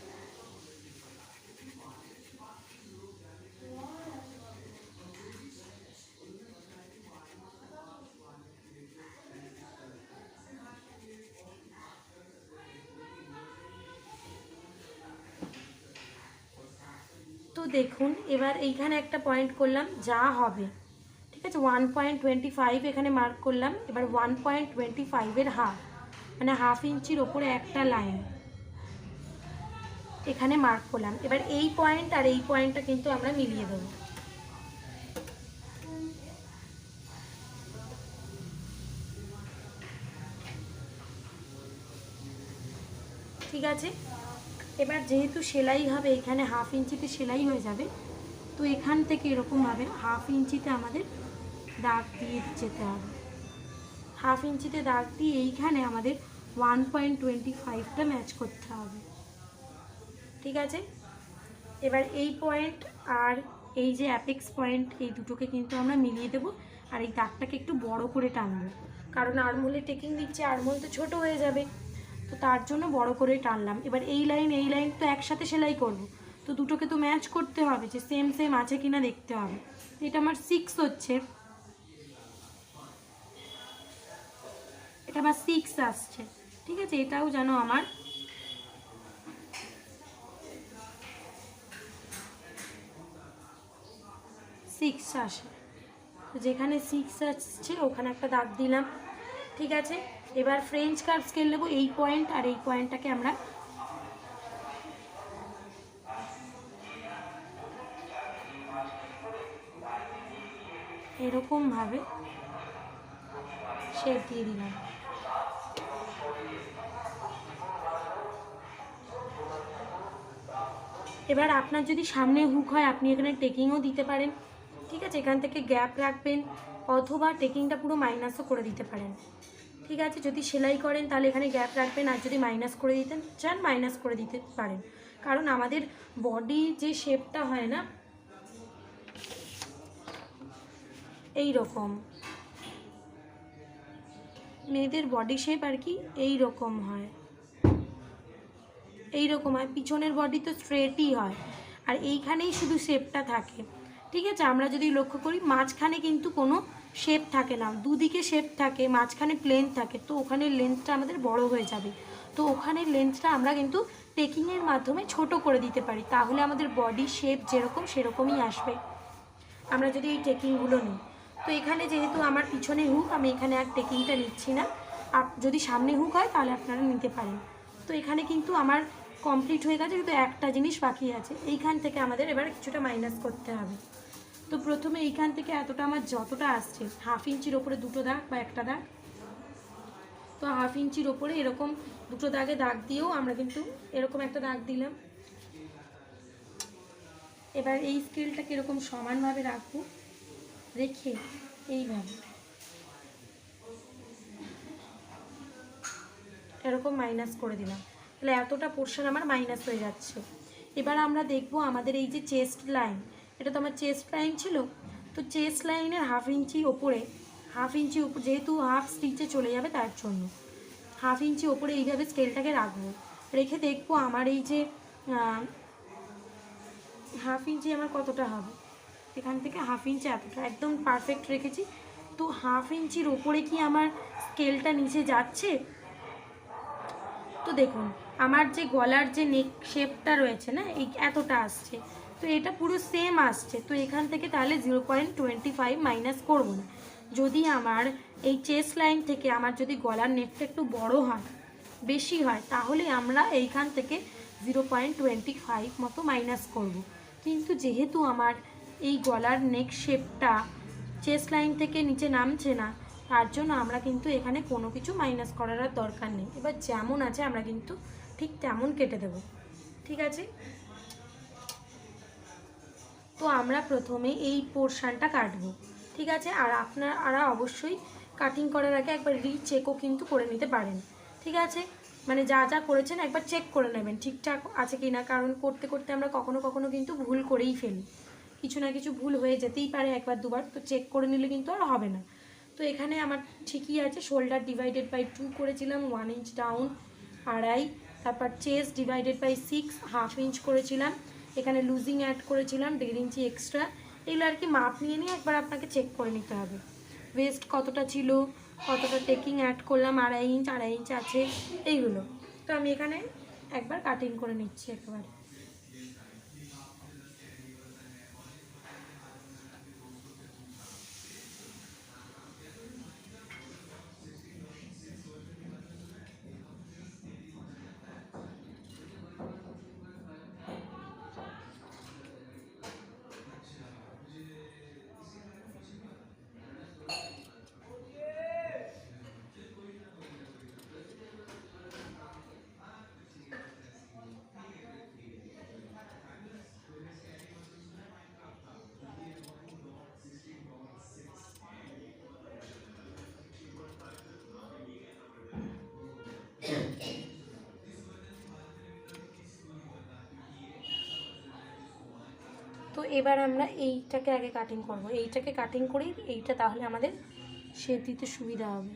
তো দেখুন এবার এইখানে একটা পয়েন্ট করলাম, যা হবে, ঠিক আছে, 1.25 এখানে মার্ক করলাম। এবার 1.25-এর হাফ মানে 1/2 ইঞ্চির ওপরে একটা লাইন এখানে মার্ক করলাম। এবার এই পয়েন্ট আর এই পয়েন্টটা কিন্তু আমরা মিলিয়ে দেবো, ঠিক আছে। এবার যেহেতু সেলাই হবে এখানে 1/2 ইঞ্চিতে সেলাই হয়ে যাবে, তো এখান থেকে এরকমভাবে 1/2 ইঞ্চিতে আমাদের দাগ দিয়ে যেতে হবে, 1/2 ইঞ্চিতে দাগ দিয়ে এইখানে আমাদের 1.25টা ম্যাচ করতে হবে, ঠিক আছে। এবার এই পয়েন্ট আর এই যে অ্যাপেক্স পয়েন্ট এই দুটোকে কিন্তু আমরা মিলিয়ে দেবো, আর এই দাগটাকে একটু বড় করে টানবো, কারণ আর্মহোলে টেকিং দিচ্ছে, আর্মহোল তো ছোটো হয়ে যাবে, তো তার জন্য বড় করে টানলাম। এবার এই লাইন তো একসাথে সেলাই করব, তো দুটোকে তো ম্যাচ করতে হবে, যে সেম সেম আছে কিনা দেখতে হবে। এটা আমার 6 হচ্ছে, এটা আবার 6 আসছে, ঠিক আছে, এটাও যেন আমার 6 আসে। তো যেখানে 6 আসছে ওখানে একটা দাগ দিলাম, ঠিক আছে। এবার ফ্রেঞ্চ কার্ভ স্কেল নেবো, এই পয়েন্ট আর এই পয়েন্টটাকে আমরা এরকমভাবে শেপ দিয়ে দিলাম। এবার আপনার যদি সামনে হুক হয় আপনি এখানে টেকিংও দিতে পারেন, ঠিক আছে, এখান থেকে গ্যাপ রাখবেন, অথবা টেকিংটা পুরো মাইনাসও করে দিতে পারেন, ঠিক আছে। যদি সেলাই করেন তাহলে এখানে গ্যাপ রাখবেন, আর যদি মাইনাস করে দিতে চান মাইনাস করে দিতে পারেন, কারণ আমাদের বডি যে শেপটা হয় না এই রকম, মেয়েদের বডি শেপ আর কি এই রকম হয়, এই রকম হয়, পিছনের বডি তো স্ট্রেটই হয়, আর এইখানেই শুধু শেপটা থাকে, ঠিক আছে। আমরা যদি লক্ষ্য করি মাঝখানে কিন্তু কোনো শেপ থাকে না, দুদিকে শেপ থাকে, মাঝখানে প্লেন থাকে, তো ওখানে লেন্থটা আমাদের বড় হয়ে যাবে, তো ওখানে লেন্থটা আমরা কিন্তু টেকিংয়ের মাধ্যমে ছোট করে দিতে পারি, তাহলে আমাদের বডি শেপ যেরকম সেরকমই আসবে আমরা যদি এই টেকিংগুলো নিই। তো এখানে যেহেতু আমার পিছনে হুক, আমি এখানে আর টেকিংটা নিচ্ছি না, যদি সামনে হুক হয় তাহলে আপনারা নিতে পারেন। তো এখানে কিন্তু আমার কমপ্লিট হয়ে গেছে, কিন্তু একটা জিনিস বাকি আছে, এইখান থেকে আমাদের এবার কিছুটা মাইনাস করতে হবে। তো প্রথমে এইখান থেকে এতটা আমার যতটা আসছে, 1/2 ইঞ্চির ওপরে দুটো দাগ বা একটা দাগ, তো 1/2 ইঞ্চির ওপরে এরকম দুটো দাগে দাগ দিয়েও আমরা কিন্তু এরকম একটা দাগ দিলাম। এবার এই স্কেলটাকে এরকম সমানভাবে রাখবো, রেখে এইভাবে এরকম মাইনাস করে দিলাম, তাহলে এতটা পোর্শন আমার মাইনাস হয়ে যাচ্ছে। এবার আমরা দেখব আমাদের এই যে চেস্ট লাইন, এটা তো আমার চেস্ট লাইন ছিল, তো চেস্ট লাইনের 1/2 ইঞ্চি ওপরে, 1/2 ইঞ্চি যেহেতু হাফ স্টিচে চলে যাবে তার জন্য 1/2 ইঞ্চি ওপরে এইভাবে স্কেলটাকে রাখবো, রেখে দেখবো আমার এই যে 1/2 ইঞ্চি আমার কতটা হবে, এখান থেকে 1/2 ইঞ্চি এতটা একদম পারফেক্ট রেখেছি। তো 1/2 ইঞ্চির ওপরে কি আমার স্কেলটা নিচে যাচ্ছে, তো দেখুন আমার যে গলার যে নেক শেপটা রয়েছে না, এই এতটা আসছে, তো এটা পুরো সেম আসছে, তো এখান থেকে তাহলে 0.25 মাইনাস করব না। যদি আমার এই চেস্ট লাইন থেকে আমার যদি গলার নেকটা একটু বড় হয়, বেশি হয়, তাহলে আমরা এইখান থেকে 0.25 মতো মাইনাস করব। কিন্তু যেহেতু আমার এই গলার নেক শেপটা চেস্ট লাইন থেকে নিচে নামছে না, তার জন্য আমরা কিন্তু এখানে কোনো কিছু মাইনাস করার আর দরকার নেই। এবার যেমন আছে আমরা কিন্তু ঠিক তেমন কেটে দেব, ঠিক আছে। তো আমরা প্রথমে এই পোর্শনটা কাটবো, ঠিক আছে। আর আপনারা অবশ্যই কাটিং করার আগে একবার রিচেকও কিন্তু করে নিতে পারেন, ঠিক আছে, মানে যা যা করেছেন একবার চেক করে নেবেন ঠিকঠাক আছে কি না, কারণ করতে করতে আমরা কখনো কখনো কিন্তু ভুল করেই ফেলি, কিছু না কিছু ভুল হয়ে যেতেই পারে একবার দুবার, তো চেক করে নিলে কিন্তু আর হবে না। তো এখানে আমার ঠিকই আছে, শোল্ডার ডিভাইডেড বাই 2 করেছিলাম, 1 ইঞ্চ ডাউন, 2.5, তারপর চেস্ট ডিভাইডেড বাই 6, 1/2 ইঞ্চ করেছিলাম, এখানে লুজিং অ্যাড করেছিলাম 1.5 ইঞ্চি এক্সট্রা, এগুলো আর কি মাপ নিয়ে নিয়ে একবার আপনাকে চেক করে নিতে হবে। ওয়েস্ট কতটা ছিল, কতটা টেকিং অ্যাড করলাম, 2.5 ইঞ্চ, 2.5 ইঞ্চ আছে এইগুলো। তো আমি এখানে একবার কাটিং করে নিচ্ছি একেবারে। তো এবার আমরা এইটাকে আগে কাটিং করব, এইটাকে কাটিং করি, এইটা তাহলে আমাদের শেপ দিতে সুবিধা হবে।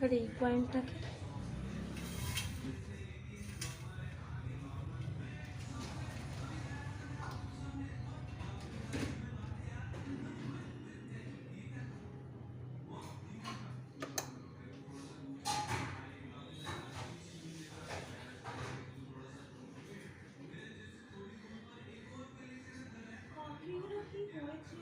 আর এই পয়েন্টটাকে পাখিগুলো কি হয়েছে?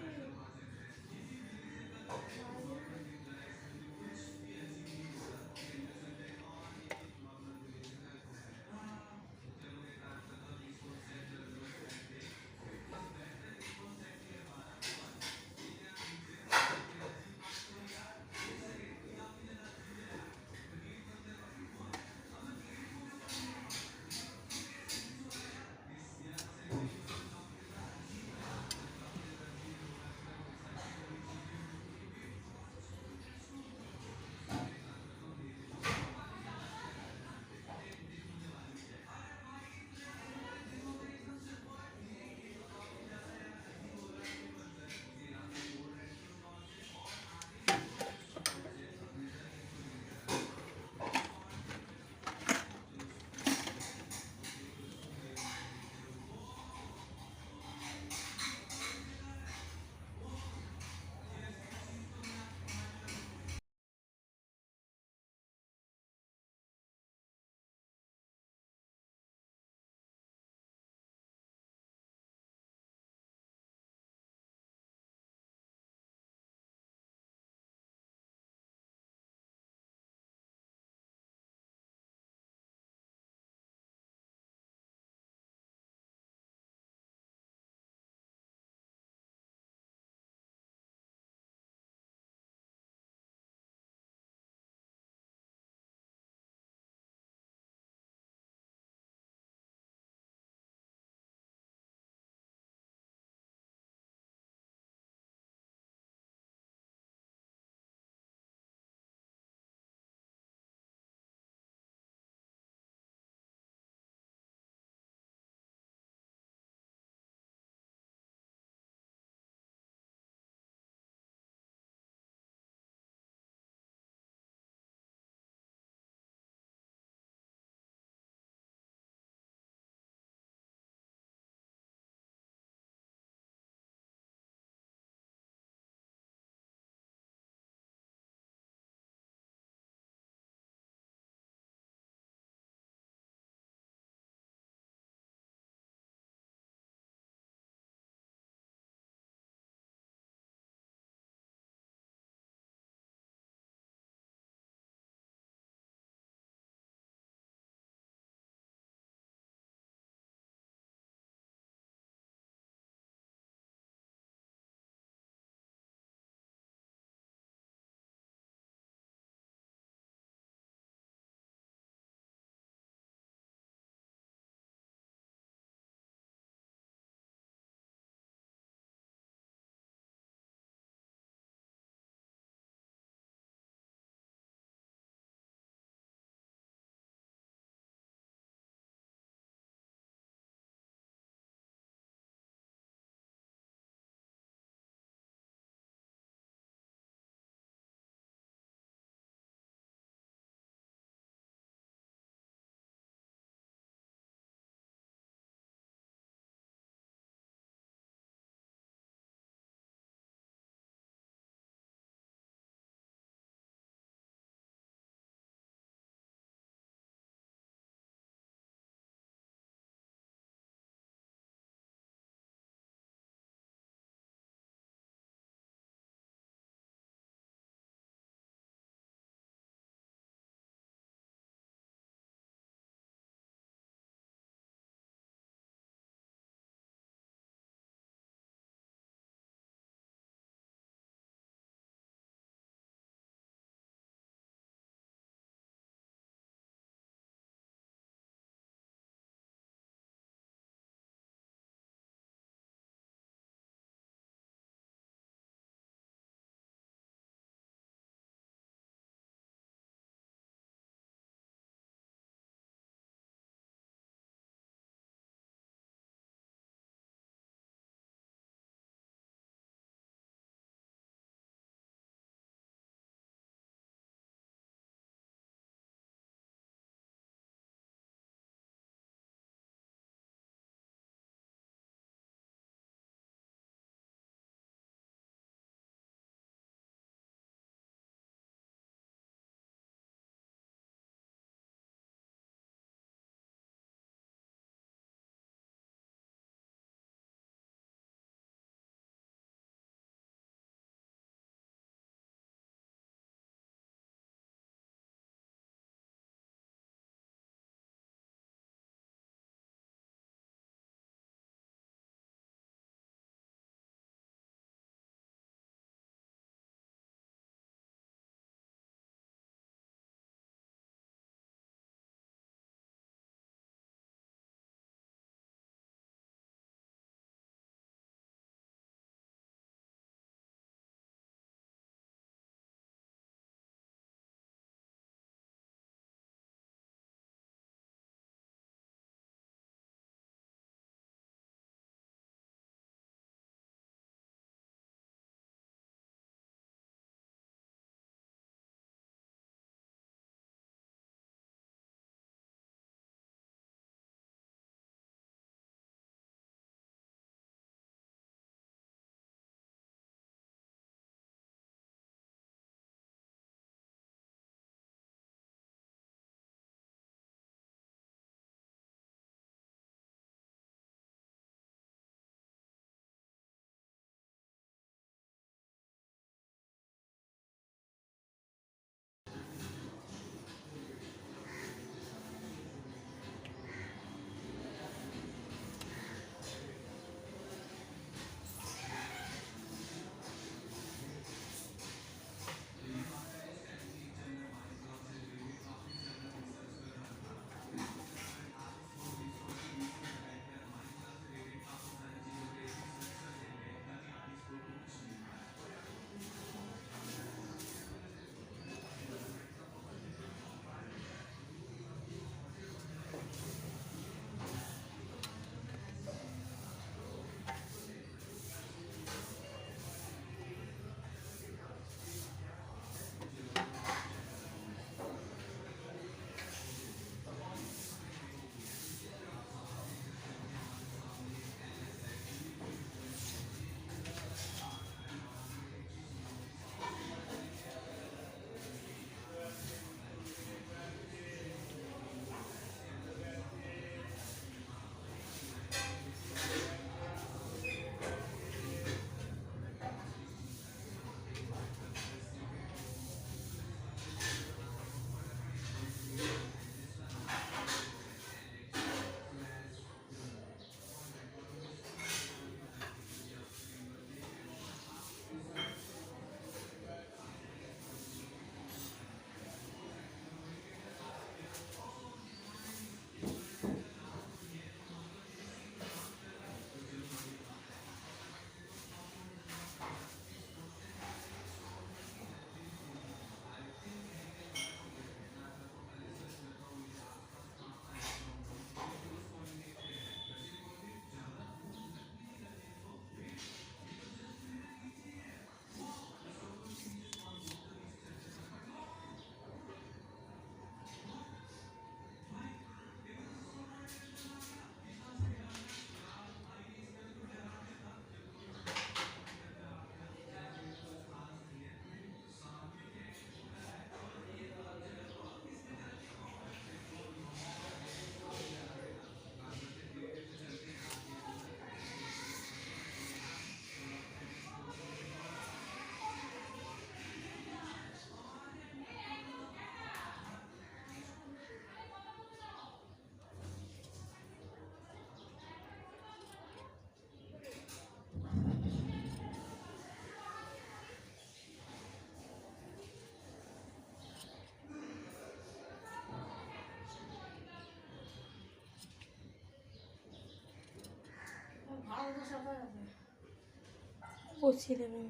বসিয়ে দেবে।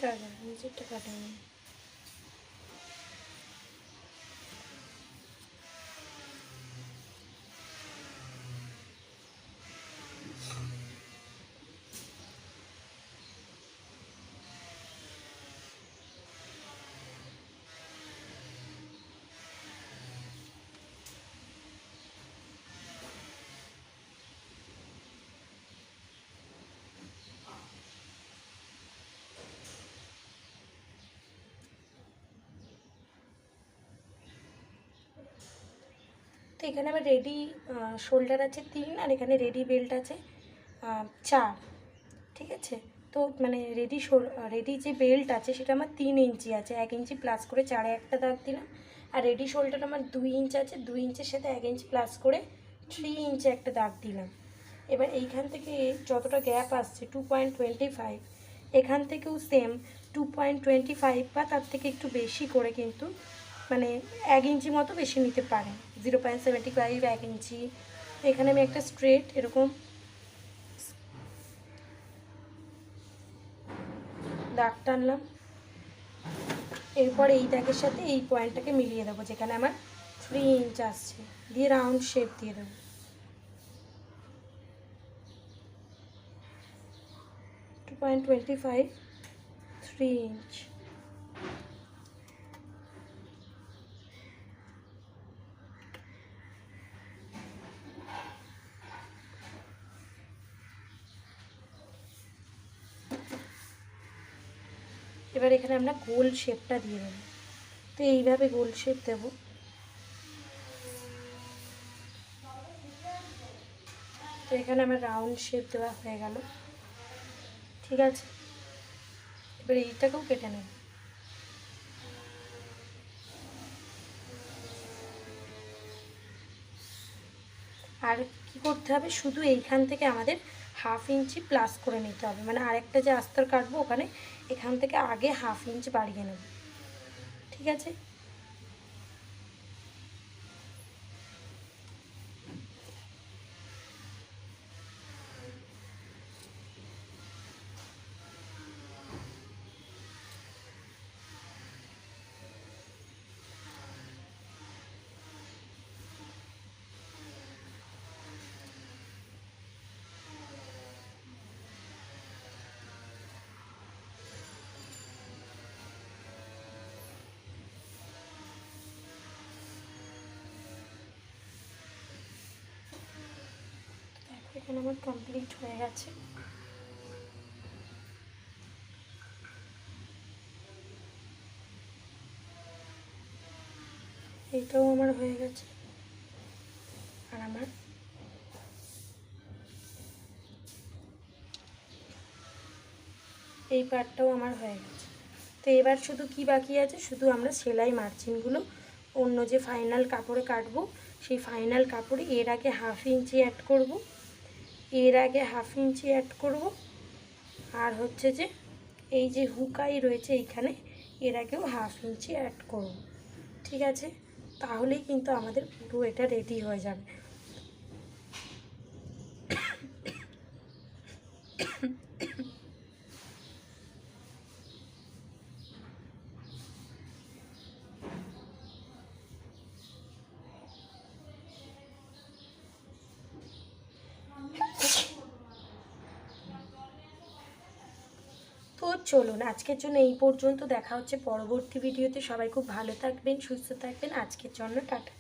দাঁড়া, নিচেরটা কাটানো। তো এখানে আমার রেডি শোল্ডার আছে 3, আর এখানে রেডি বেল্ট আছে 4। ঠিক আছে, তো মানে রেডি যে বেল্ট আছে সেটা আমার 3 ইঞ্চি আছে, 1 ইঞ্চি প্লাস করে 4-এ একটা দাগ দিলাম। আর রেডি শোল্ডার আমার 2 ইঞ্চ আছে, 2 ইঞ্চের সাথে 1 ইঞ্চ প্লাস করে 3 ইঞ্চে একটা দাগ দিলাম। এবার এইখান থেকে যতটা গ্যাপ আসছে 2.25, এখান থেকেও সেম 2.25 বা তার থেকে একটু বেশি করে, কিন্তু মানে 1 ইঞ্চি মতো বেশি নিতে পারেন, 0.75, 1 ইঞ্চি। এখানে আমি একটা স্ট্রেট এরকম দাগ টানলাম। এরপর এই দাগের সাথে এই পয়েন্টটাকে মিলিয়ে দেবো যেখানে আমার 3 ইঞ্চ আসছে, দিয়ে রাউন্ড শেপ দিয়ে দেবো। 2.25, 3 ইঞ্চ। এবার এখানে আমরা গোল শেপটা দিয়ে দেবো। তো এইভাবে গোল শেপ দেব। তো এখানে আমার রাউন্ড শেপ দেওয়া হয়ে গেল। ঠিক আছে, এবার এইটাকেও কেটে নেব। আর কি করতে হবে, শুধু এইখান থেকে আমাদের 1/2 ইঞ্চি প্লাস করে নিতে হবে, মানে আরেকটা যে আস্তর কাটবো ওখানে এখান থেকে আগে 1/2 ইঞ্চ বাড়িয়ে নেব। ঠিক আছে, এখানে আমার কমপ্লিট হয়ে গেছে। এইটাও আমার হয়ে গেছে, আর আমার এই পার্টটাও আমার হয়ে গেছে। তো এবার শুধু কি বাকি আছে, শুধু আমরা সেলাই মার্জিনগুলো অন্য যে ফাইনাল কাপড়ে কাটবো সেই ফাইনাল কাপড়ে এর আগে 1/2 ইঞ্চি অ্যাড করব, এর আগে 1/2 ইঞ্চি অ্যাড করব, আর হচ্ছে যে এই যে হুকাই রয়েছে এইখানে এর আগেও 1/2 ইঞ্চি অ্যাড করব। ঠিক আছে, তাহলেই কিন্তু আমাদের পুরো এটা রেডি হয়ে যাবে। তো চলুন আজকের জন্য এই পর্যন্ত, দেখা হচ্ছে পরবর্তী ভিডিওতে। সবাই খুব ভালো থাকবেন, সুস্থ থাকবেন। আজকের জন্য টাটা।